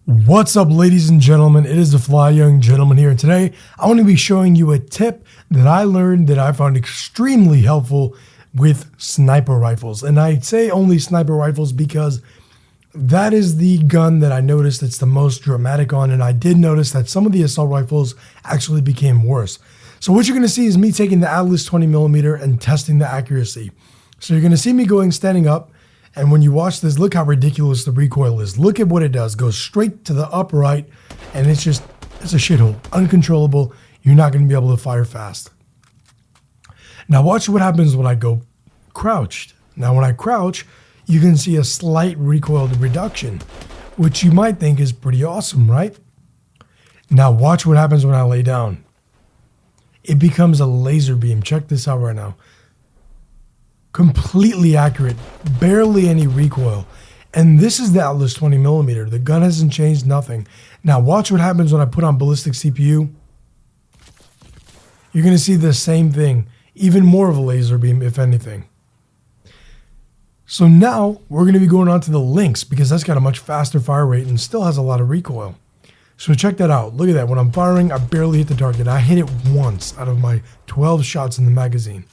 What's up, ladies and gentlemen? It is TheFlyYoungGentleman here, and today I want to be showing you a tip that I learned that I found extremely helpful with sniper rifles. And I say only sniper rifles because that is the gun that I noticed it's the most dramatic on, and I did notice that some of the assault rifles actually became worse. So what you're going to see is me taking the Atlas 20mm and testing the accuracy. So you're going to see me standing up. And when you watch this, look how ridiculous the recoil is. Look at what it does. Goes straight to the upright, and it's a shithole. Uncontrollable. You're not going to be able to fire fast. Now watch what happens when I go crouched. Now when I crouch, you can see a slight recoil reduction, which you might think is pretty awesome, right? Now watch what happens when I lay down. It becomes a laser beam. Check this out right now. Completely accurate, barely any recoil. And this is the Atlas 20mm. The gun hasn't changed, nothing. Now watch what happens when I put on ballistic CPU. You're going to see the same thing, even more of a laser beam, if anything. So now we're going to be going on to the Lynx because that's got a much faster fire rate and still has a lot of recoil. So check that out. Look at that. When I'm firing, I barely hit the target. I hit it once out of my 12 shots in the magazine.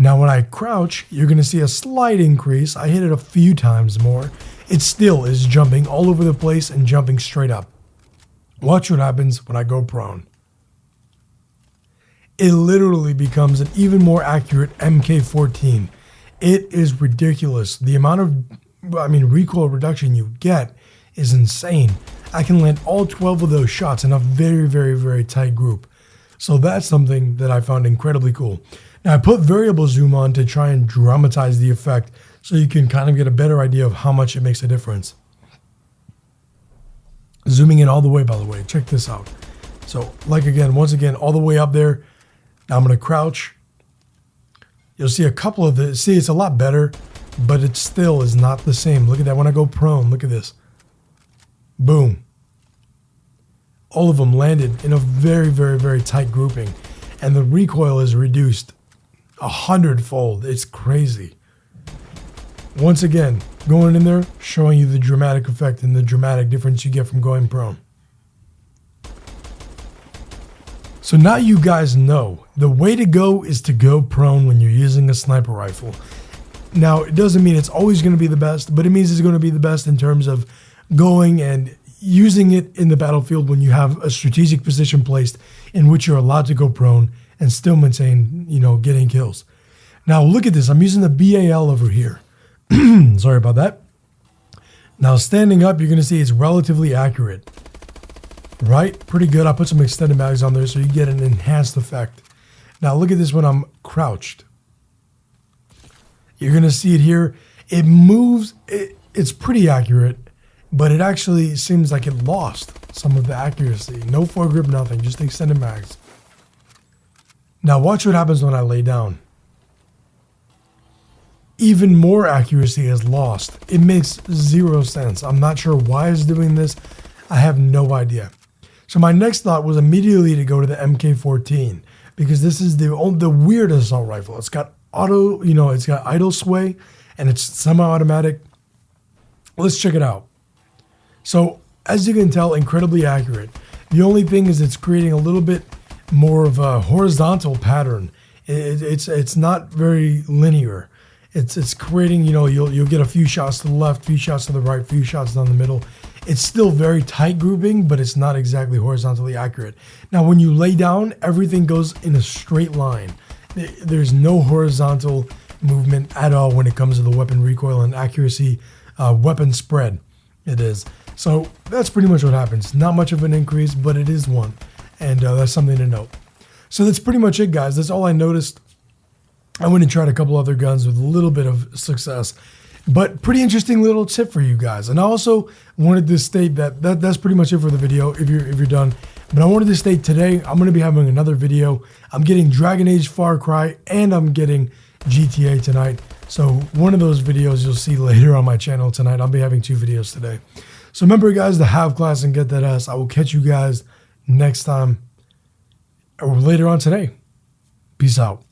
Now when I crouch, you're going to see a slight increase. I hit it a few times more. It still is jumping all over the place and jumping straight up. Watch what happens when I go prone. It literally becomes an even more accurate MK14. It is ridiculous. The amount of, recoil reduction you get is insane. I can land all 12 of those shots in a very, very, very tight group. So that's something that I found incredibly cool. Now I put variable zoom on to try and dramatize the effect so you can kind of get a better idea of how much it makes a difference. Zooming in all the way, by the way, check this out. So once again, all the way up there. Now I'm going to crouch. You'll see a couple of the, see, it's a lot better, but it still is not the same. Look at that when I go prone, look at this. Boom. All of them landed in a very, very, very tight grouping. And the recoil is reduced 100-fold. It's crazy. Once again, going in there, showing you the dramatic effect and the dramatic difference you get from going prone. So now you guys know the way to go is to go prone when you're using a sniper rifle. Now, it doesn't mean it's always going to be the best, but it means it's going to be the best in terms of going and using it in the battlefield when you have a strategic position placed in which you're allowed to go prone and still maintain, getting kills. Now look at this. I'm using the BAL over here. Sorry about that. Now standing up, you're going to see it's relatively accurate. Right? Pretty good. I put some extended mags on there so you get an enhanced effect. Now look at this when I'm crouched. You're going to see it here. It moves. It's pretty accurate, but it actually seems like it lost some of the accuracy. No foregrip, nothing. Just extended mags. Now watch what happens when I lay down. Even more accuracy is lost. It makes zero sense. I'm not sure why it's doing this. I have no idea. So my next thought was immediately to go to the MK14 because this is the weird assault rifle. It's got it's got idle sway and it's semi-automatic. Let's check it out. So as you can tell, incredibly accurate. The only thing is it's creating a little bit more of a horizontal pattern. It's not very linear. It's creating, you'll get a few shots to the left, few shots to the right, few shots down the middle. It's still very tight grouping, but it's not exactly horizontally accurate. Now, when you lay down, everything goes in a straight line. There's no horizontal movement at all when it comes to the weapon recoil and accuracy, weapon spread. It is. So that's pretty much what happens. Not much of an increase, but it is one. And that's something to note. So that's pretty much it, guys. That's all I noticed. I went and tried a couple other guns with a little bit of success. But pretty interesting little tip for you guys. And I also wanted to state that's pretty much it for the video if you're done. But I wanted to state today I'm going to be having another video. I'm getting Dragon Age Far Cry and I'm getting GTA tonight. So one of those videos you'll see later on my channel tonight. I'll be having 2 videos today. So remember, guys, to have class and get that ass. I will catch you guys next time or later on today. Peace out.